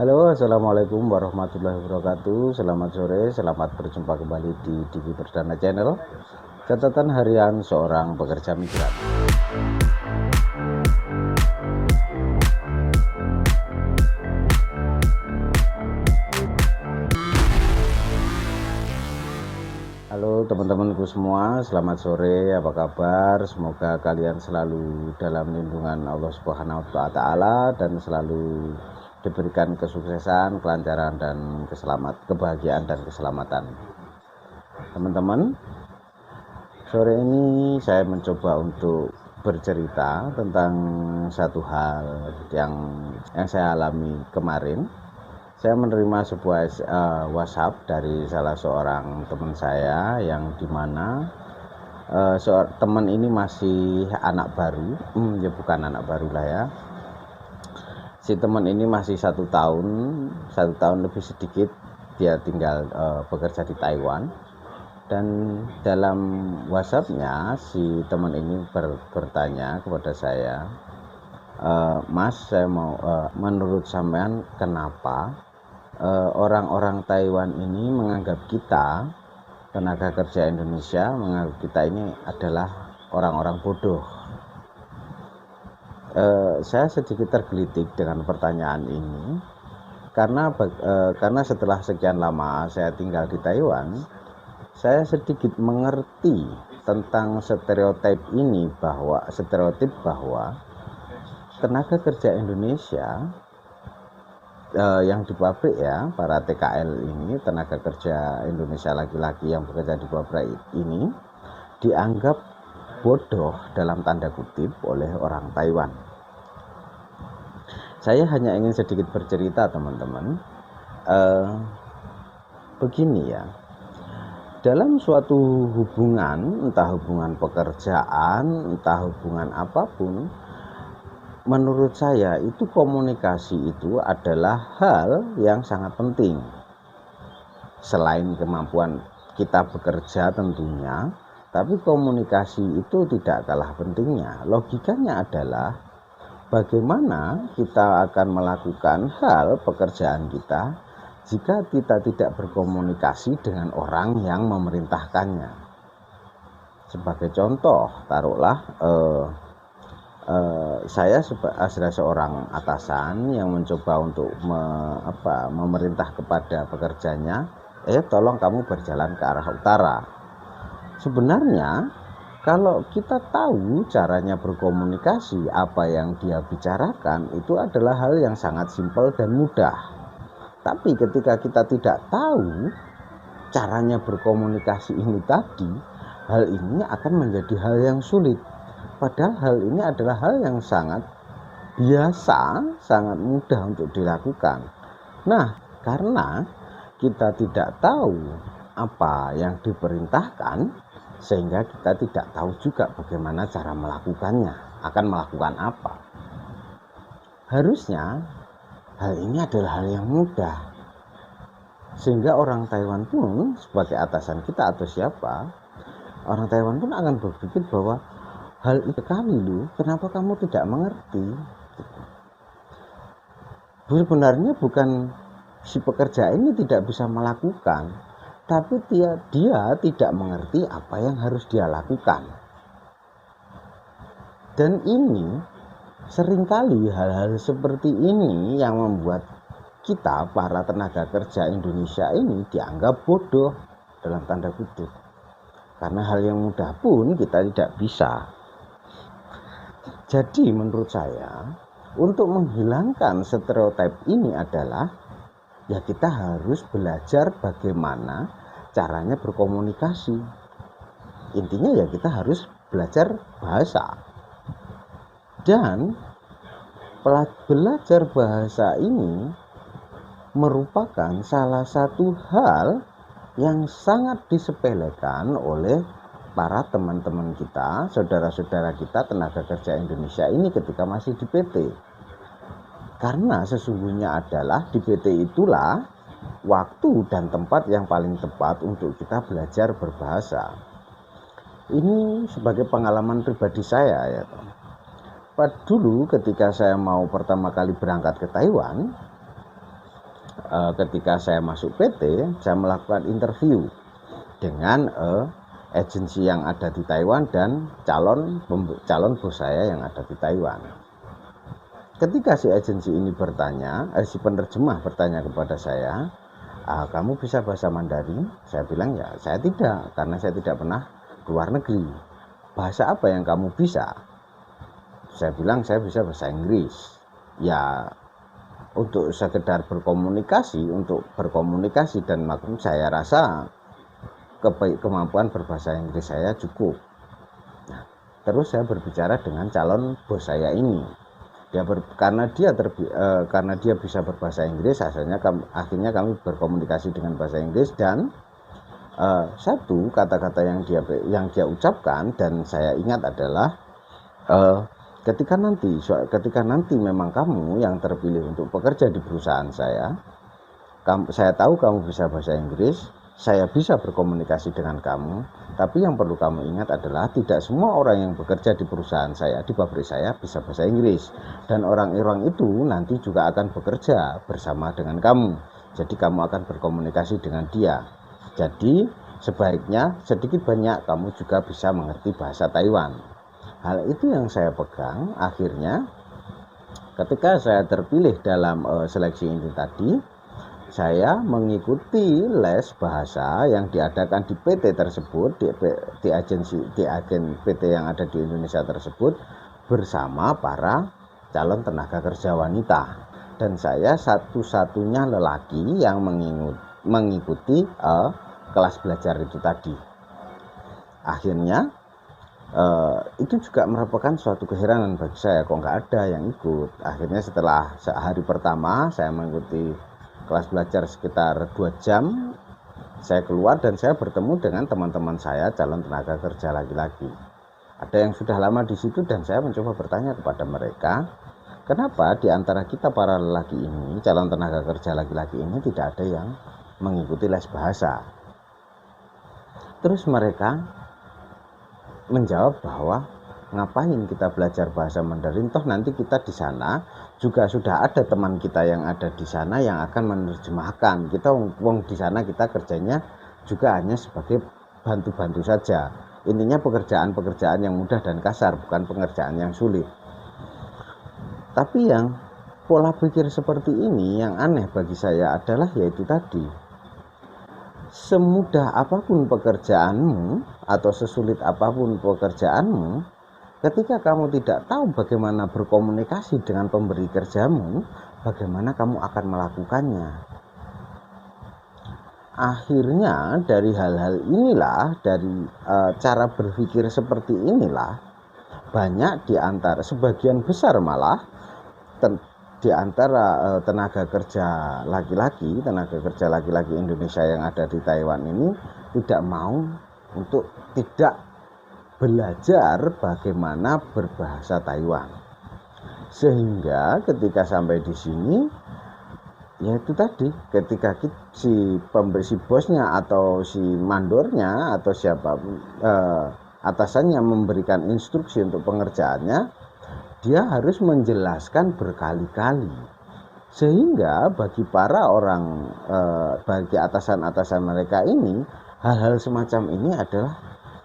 Halo, assalamualaikum warahmatullahi wabarakatuh. Selamat sore, selamat berjumpa kembali di Diki Perdana Channel. Catatan harian seorang pekerja migran. Halo teman-temanku semua, selamat sore, apa kabar? Semoga kalian selalu dalam lindungan Allah Subhanahu wa Ta'ala dan selalu diberikan kesuksesan, kelancaran, dan kebahagiaan dan keselamatan. Teman-teman, sore ini saya mencoba untuk bercerita tentang satu hal yang saya alami kemarin. Saya menerima sebuah WhatsApp dari salah seorang teman saya yang dimana teman ini masih anak baru, ya bukan anak baru lah ya. Si teman ini masih satu tahun lebih sedikit dia tinggal bekerja di Taiwan. Dan dalam WhatsApp-nya si teman ini bertanya kepada saya, Mas, saya mau menurut sampean kenapa orang-orang Taiwan ini menganggap kita, tenaga kerja Indonesia, menganggap kita ini adalah orang-orang bodoh. Saya sedikit tergelitik dengan pertanyaan ini karena setelah sekian lama saya tinggal di Taiwan, saya sedikit mengerti tentang stereotip bahwa tenaga kerja Indonesia yang di pabrik ya, para TKL ini, tenaga kerja Indonesia laki-laki yang bekerja di pabrik ini dianggap bodoh dalam tanda kutip oleh orang Taiwan. Saya hanya ingin sedikit bercerita teman-teman, begini ya, dalam suatu hubungan, entah hubungan pekerjaan, entah hubungan apapun, menurut saya itu komunikasi itu adalah hal yang sangat penting. Selain kemampuan kita bekerja tentunya, tapi komunikasi itu tidak kalah pentingnya. Logikanya adalah bagaimana kita akan melakukan hal pekerjaan kita jika kita tidak berkomunikasi dengan orang yang memerintahkannya. Sebagai contoh, taruhlah saya adalah seorang atasan yang mencoba untuk memerintah kepada pekerjanya, tolong kamu berjalan ke arah utara. Sebenarnya kalau kita tahu caranya berkomunikasi, apa yang dia bicarakan itu adalah hal yang sangat simpel dan mudah. Tapi ketika kita tidak tahu caranya berkomunikasi ini tadi, hal ini akan menjadi hal yang sulit. Padahal hal ini adalah hal yang sangat biasa, sangat mudah untuk dilakukan. Nah, karena kita tidak tahu apa yang diperintahkan, sehingga kita tidak tahu juga bagaimana cara melakukannya, akan melakukan apa. Harusnya hal ini adalah hal yang mudah, sehingga orang Taiwan pun sebagai atasan kita atau siapa, orang Taiwan pun akan berpikir bahwa hal itu kali lu, kenapa kamu tidak mengerti? Sebenarnya bukan si pekerja ini tidak bisa melakukan, tapi dia tidak mengerti apa yang harus dia lakukan. Dan ini seringkali hal-hal seperti ini yang membuat kita para tenaga kerja Indonesia ini dianggap bodoh dalam tanda kutip. Karena hal yang mudah pun kita tidak bisa. Jadi menurut saya, untuk menghilangkan stereotip ini adalah ya kita harus belajar bagaimana caranya berkomunikasi. Intinya ya kita harus belajar bahasa. Dan belajar bahasa ini merupakan salah satu hal yang sangat disepelekan oleh para teman-teman kita, saudara-saudara kita tenaga kerja Indonesia ini ketika masih di PT. Karena sesungguhnya adalah di PT itulah waktu dan tempat yang paling tepat untuk kita belajar berbahasa. Ini sebagai pengalaman pribadi saya ya. Dulu ketika saya mau pertama kali berangkat ke Taiwan, ketika saya masuk PT, saya melakukan interview dengan agensi yang ada di Taiwan dan calon bos saya yang ada di Taiwan. Ketika si agensi ini bertanya, si penerjemah bertanya kepada saya, kamu bisa bahasa Mandarin? Saya bilang ya, saya tidak, karena saya tidak pernah keluar negeri. Bahasa apa yang kamu bisa? Saya bilang saya bisa bahasa Inggris. Ya, untuk sekedar berkomunikasi dan maklum, saya rasa kemampuan berbahasa Inggris saya cukup. Nah, terus saya berbicara dengan calon bos saya ini. Karena dia bisa berbahasa Inggris, akhirnya kami berkomunikasi dengan bahasa Inggris, dan satu kata-kata yang dia ucapkan dan saya ingat adalah, ketika nanti memang kamu yang terpilih untuk bekerja di perusahaan saya tahu kamu bisa bahasa Inggris, saya bisa berkomunikasi dengan kamu, tapi yang perlu kamu ingat adalah tidak semua orang yang bekerja di perusahaan saya, di pabrik saya, bisa bahasa Inggris. Dan orang-orang itu nanti juga akan bekerja bersama dengan kamu. Jadi kamu akan berkomunikasi dengan dia. Jadi sebaiknya sedikit banyak kamu juga bisa mengerti bahasa Taiwan. Hal itu yang saya pegang. Akhirnya ketika saya terpilih dalam seleksi ini tadi, saya mengikuti les bahasa yang diadakan di PT tersebut, di agen PT yang ada di Indonesia tersebut, bersama para calon tenaga kerja wanita. Dan saya satu-satunya lelaki yang mengikuti kelas belajar itu tadi. Akhirnya itu juga merupakan suatu keheranan bagi saya, kok nggak ada yang ikut. Akhirnya setelah hari pertama saya mengikuti kelas belajar sekitar 2 jam, saya keluar dan saya bertemu dengan teman-teman saya calon tenaga kerja laki-laki. Ada yang sudah lama di situ dan saya mencoba bertanya kepada mereka, kenapa di antara kita para lelaki ini, calon tenaga kerja laki-laki ini, tidak ada yang mengikuti les bahasa. Terus mereka menjawab bahwa ngapain kita belajar bahasa Mandarin, toh nanti kita di sana juga sudah ada teman kita yang ada di sana yang akan menerjemahkan. Kita wong di sana kita kerjanya juga hanya sebagai bantu-bantu saja. Intinya pekerjaan yang mudah dan kasar, bukan pekerjaan yang sulit. Tapi yang pola pikir seperti ini yang aneh bagi saya adalah yaitu tadi, semudah apapun pekerjaanmu atau sesulit apapun pekerjaanmu, ketika kamu tidak tahu bagaimana berkomunikasi dengan pemberi kerjamu, bagaimana kamu akan melakukannya? Akhirnya dari hal-hal inilah, dari cara berpikir seperti inilah, banyak sebagian besar malah di antara tenaga kerja laki-laki Indonesia yang ada di Taiwan ini tidak mau untuk tidak belajar bagaimana berbahasa Taiwan. Sehingga ketika sampai di sini, yaitu tadi, ketika si bosnya atau si mandornya atau siapa atasannya memberikan instruksi untuk pengerjaannya, dia harus menjelaskan berkali-kali. Sehingga bagi para orang, bagi atasan-atasan mereka ini, hal-hal semacam ini adalah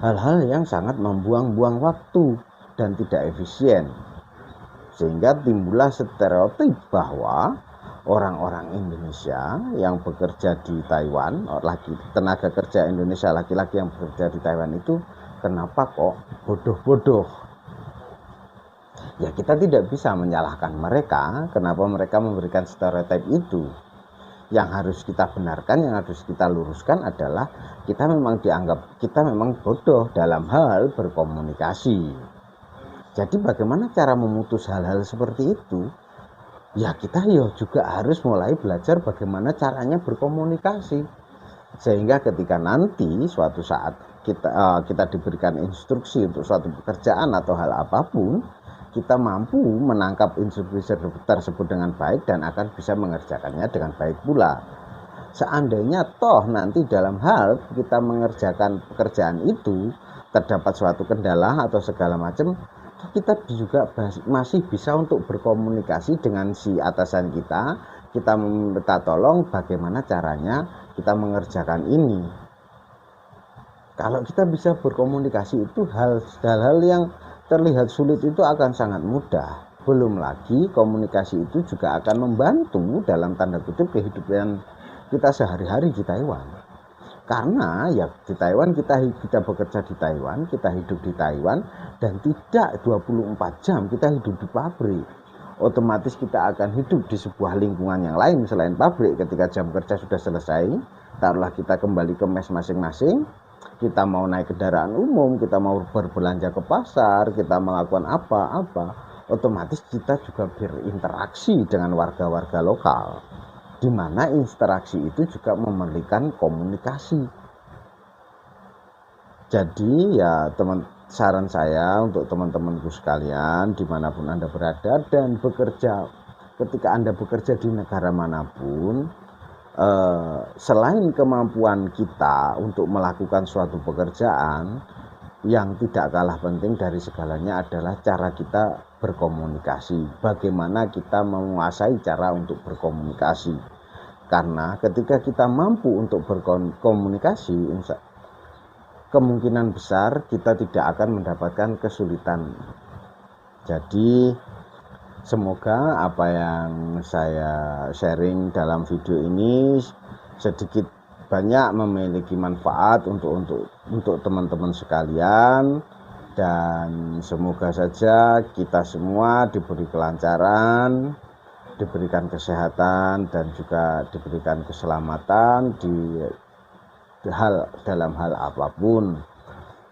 hal-hal yang sangat membuang-buang waktu dan tidak efisien. Sehingga timbullah stereotip bahwa orang-orang Indonesia yang bekerja di Taiwan, tenaga kerja Indonesia laki-laki yang bekerja di Taiwan itu kenapa kok bodoh-bodoh. Ya, kita tidak bisa menyalahkan mereka kenapa mereka memberikan stereotip itu. Yang harus kita benarkan, yang harus kita luruskan adalah kita memang bodoh dalam hal berkomunikasi. Jadi bagaimana cara memutus hal-hal seperti itu? Ya, kita juga harus mulai belajar bagaimana caranya berkomunikasi. Sehingga ketika nanti suatu saat kita diberikan instruksi untuk suatu pekerjaan atau hal apapun, kita mampu menangkap instruksi tersebut dengan baik dan akan bisa mengerjakannya dengan baik pula. Seandainya toh nanti dalam hal kita mengerjakan pekerjaan itu terdapat suatu kendala atau segala macam, kita juga masih bisa untuk berkomunikasi dengan si atasan kita kita minta tolong bagaimana caranya kita mengerjakan ini. Kalau kita bisa berkomunikasi itu hal-hal yang terlihat sulit itu akan sangat mudah. Belum lagi komunikasi itu juga akan membantu dalam tanda kutip kehidupan kita sehari-hari di Taiwan. Karena ya di Taiwan kita bekerja di Taiwan, kita hidup di Taiwan, dan tidak 24 jam kita hidup di pabrik. Otomatis kita akan hidup di sebuah lingkungan yang lain selain pabrik. Ketika jam kerja sudah selesai, taruhlah kita kembali ke mes masing-masing, kita mau naik kendaraan umum, kita mau berbelanja ke pasar, kita melakukan apa-apa, otomatis kita juga berinteraksi dengan warga-warga lokal, di mana interaksi itu juga memerlukan komunikasi. Jadi ya saran saya untuk teman-temanku sekalian dimanapun Anda berada dan bekerja, ketika Anda bekerja di negara manapun, selain kemampuan kita untuk melakukan suatu pekerjaan, yang tidak kalah penting dari segalanya adalah cara kita berkomunikasi. Bagaimana kita menguasai cara untuk berkomunikasi. Karena ketika kita mampu untuk berkomunikasi, kemungkinan besar kita tidak akan mendapatkan kesulitan. Jadi semoga apa yang saya sharing dalam video ini sedikit banyak memiliki manfaat untuk teman-teman sekalian, dan semoga saja kita semua diberi kelancaran, diberikan kesehatan, dan juga diberikan keselamatan dalam hal apapun.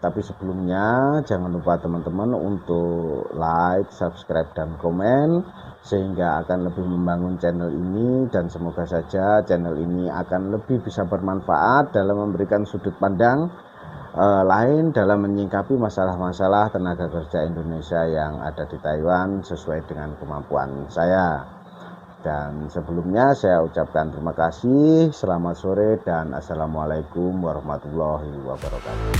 Tapi sebelumnya jangan lupa teman-teman untuk like, subscribe, dan komen, sehingga akan lebih membangun channel ini, dan semoga saja channel ini akan lebih bisa bermanfaat dalam memberikan sudut pandang lain dalam menyikapi masalah-masalah tenaga kerja Indonesia yang ada di Taiwan sesuai dengan kemampuan saya. Dan sebelumnya saya ucapkan terima kasih, selamat sore, dan assalamualaikum warahmatullahi wabarakatuh.